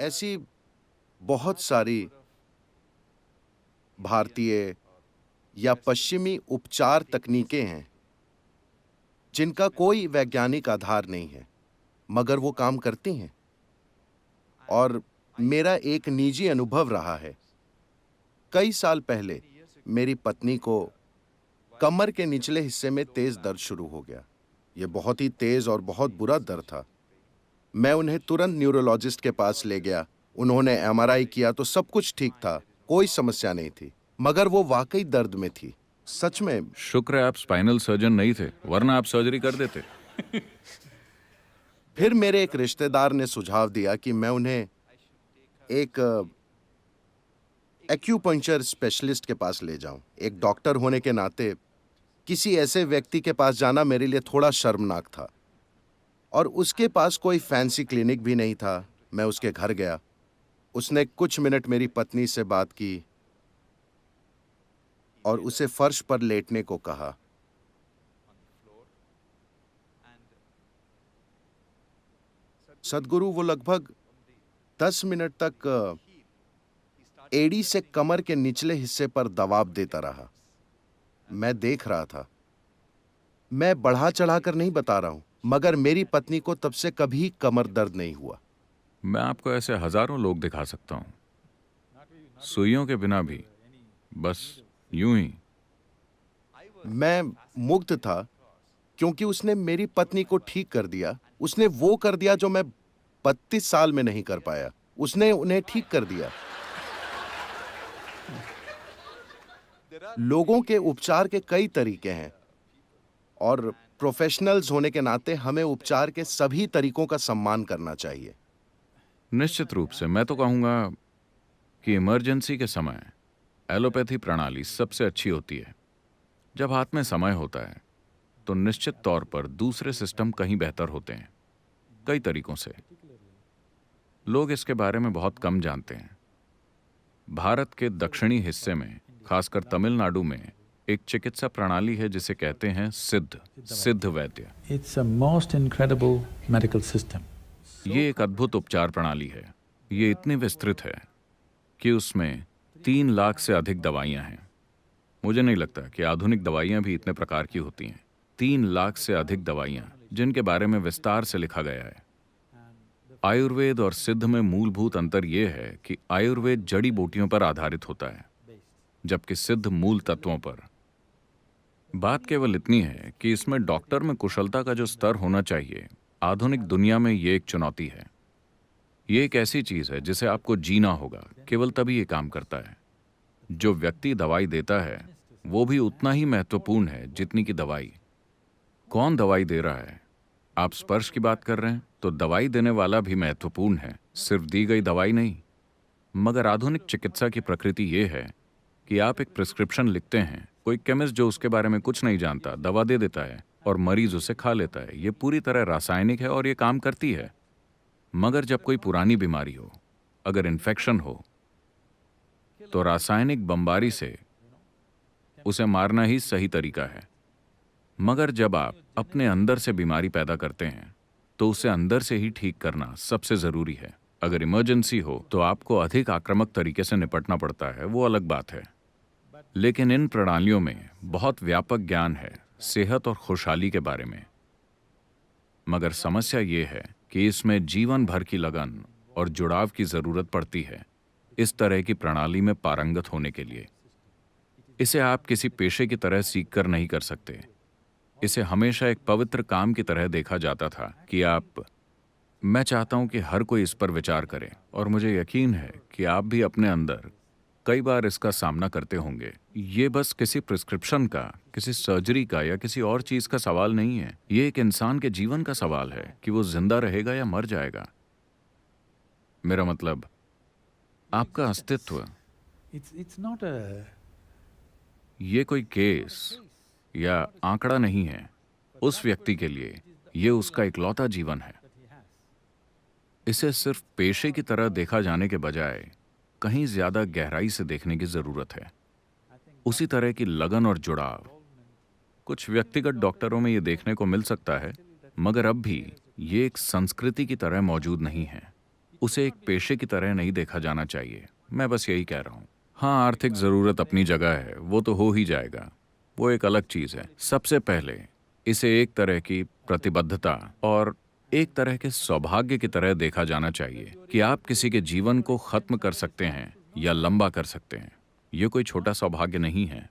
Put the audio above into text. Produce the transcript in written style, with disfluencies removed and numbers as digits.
ऐसी बहुत सारी भारतीय या पश्चिमी उपचार तकनीकें हैं जिनका कोई वैज्ञानिक आधार नहीं है, मगर वो काम करती हैं। और मेरा एक निजी अनुभव रहा है। कई साल पहले मेरी पत्नी को कमर के निचले हिस्से में तेज दर्द शुरू हो गया। ये बहुत ही तेज और बहुत बुरा दर्द था। मैं उन्हें तुरंत न्यूरोलॉजिस्ट के पास ले गया। उन्होंने एमआरआई किया तो सब कुछ ठीक था, कोई समस्या नहीं थी, मगर वो वाकई दर्द में थी। सच में। शुक्र है आप स्पाइनल सर्जन नहीं थे, वरना आप सर्जरी कर देते। फिर मेरे एक रिश्तेदार ने सुझाव दिया कि मैं उन्हें एक एक्यूपंक्चर स्पेशलिस्ट के पास ले जाऊं। एक डॉक्टर होने के नाते किसी ऐसे व्यक्ति के पास जाना मेरे लिए थोड़ा शर्मनाक था, और उसके पास कोई फैंसी क्लिनिक भी नहीं था। मैं उसके घर गया। उसने कुछ मिनट मेरी पत्नी से बात की और उसे फर्श पर लेटने को कहा। सदगुरु वो लगभग 10 मिनट तक एड़ी से कमर के निचले हिस्से पर दबाव देता रहा। मैं देख रहा था। मैं बढ़ा चढ़ाकर नहीं बता रहा हूं, मगर मेरी पत्नी को तब से कभी कमर दर्द नहीं हुआ। मैं आपको ऐसे हजारों लोग दिखा सकता हूं, सुइयों के बिना भी, बस यूं ही। मैं मुग्ध था क्योंकि उसने मेरी पत्नी को ठीक कर दिया। उसने वो कर दिया जो मैं 32 साल में नहीं कर पाया। उसने उन्हें ठीक कर दिया। लोगों के उपचार के कई तरीके हैं, और प्रोफेशनल्स होने के नाते हमें उपचार के सभी तरीकों का सम्मान करना चाहिए। निश्चित रूप से मैं तो कहूंगा कि इमरजेंसी के समय एलोपैथी प्रणाली सबसे अच्छी होती है। जब हाथ में समय होता है तो निश्चित तौर पर दूसरे सिस्टम कहीं बेहतर होते हैं, कई तरीकों से। लोग इसके बारे में बहुत कम जानते हैं। भारत के दक्षिणी हिस्से में, खासकर तमिलनाडु में, एक चिकित्सा प्रणाली है जिसे कहते हैं सिद्ध वैद्य। It's a most incredible medical system. ये एक अद्भुत उपचार प्रणाली है। ये इतनी विस्तृत है कि उसमें 3 लाख से अधिक दवाइयां हैं। मुझे नहीं लगता कि आधुनिक दवाइयां भी इतने प्रकार की होती हैं। 3 लाख से अधिक दवाइयां जिनके बारे में विस्तार से लिखा गया है। आयुर्वेद और सिद्ध में मूलभूत अंतर यह है कि आयुर्वेद जड़ी बूटियों पर आधारित होता है, जबकि सिद्ध मूल तत्वों पर। बात केवल इतनी है कि इसमें डॉक्टर में कुशलता का जो स्तर होना चाहिए, आधुनिक दुनिया में ये एक चुनौती है। ये एक ऐसी चीज है जिसे आपको जीना होगा, केवल तभी ये काम करता है। जो व्यक्ति दवाई देता है वो भी उतना ही महत्वपूर्ण है जितनी कि दवाई। कौन दवाई दे रहा है? आप स्पर्श की बात कर रहे हैं तो दवाई देने वाला भी महत्वपूर्ण है, सिर्फ दी गई दवाई नहीं। मगर आधुनिक चिकित्सा की प्रकृति ये है कि आप एक प्रिस्क्रिप्शन लिखते हैं, कोई केमिस्ट जो उसके बारे में कुछ नहीं जानता दवा दे देता है और मरीज उसे खा लेता है। ये पूरी तरह रासायनिक है और ये काम करती है। मगर जब कोई पुरानी बीमारी हो, अगर इन्फेक्शन हो, तो रासायनिक बमबारी से उसे मारना ही सही तरीका है। मगर जब आप अपने अंदर से बीमारी पैदा करते हैं तो उसे अंदर से ही ठीक करना सबसे जरूरी है। अगर इमरजेंसी हो तो आपको अधिक आक्रामक तरीके से निपटना पड़ता है, वो अलग बात है। लेकिन इन प्रणालियों में बहुत व्यापक ज्ञान है सेहत और खुशहाली के बारे में। मगर समस्या ये है कि इसमें जीवन भर की लगन और जुड़ाव की जरूरत पड़ती है इस तरह की प्रणाली में पारंगत होने के लिए। इसे आप किसी पेशे की तरह सीख कर नहीं कर सकते। इसे हमेशा एक पवित्र काम की तरह देखा जाता था कि मैं चाहता हूं कि हर कोई इस पर विचार करे, और मुझे यकीन है कि आप भी अपने अंदर कई बार इसका सामना करते होंगे। ये बस किसी प्रिस्क्रिप्शन का, किसी सर्जरी का या किसी और चीज का सवाल नहीं है। ये एक इंसान के जीवन का सवाल है कि वो जिंदा रहेगा या मर जाएगा। मेरा मतलब आपका अस्तित्व। It's not a ये कोई केस या आंकड़ा नहीं है। उस व्यक्ति के लिए ये उसका इकलौता जीवन है। इसे सिर्फ पेशे की तरह देखा जाने के बजाय कहीं ज्यादा गहराई से देखने की जरूरत है। उसी तरह की लगन और जुड़ाव कुछ व्यक्तिगत डॉक्टरों में ये देखने को मिल सकता है, मगर अब भी ये एक संस्कृति की तरह मौजूद नहीं है। उसे एक पेशे की तरह नहीं देखा जाना चाहिए। मैं बस यही कह रहा हूँ। हाँ, आर्थिक जरूरत अपनी जगह है, वो तो हो ही जाएगा, वो एक अलग चीज है। सबसे पहले इसे एक तरह की प्रतिबद्धता और एक तरह के सौभाग्य की तरह देखा जाना चाहिए कि आप किसी के जीवन को खत्म कर सकते हैं या लंबा कर सकते हैं। ये कोई छोटा सौभाग्य नहीं है।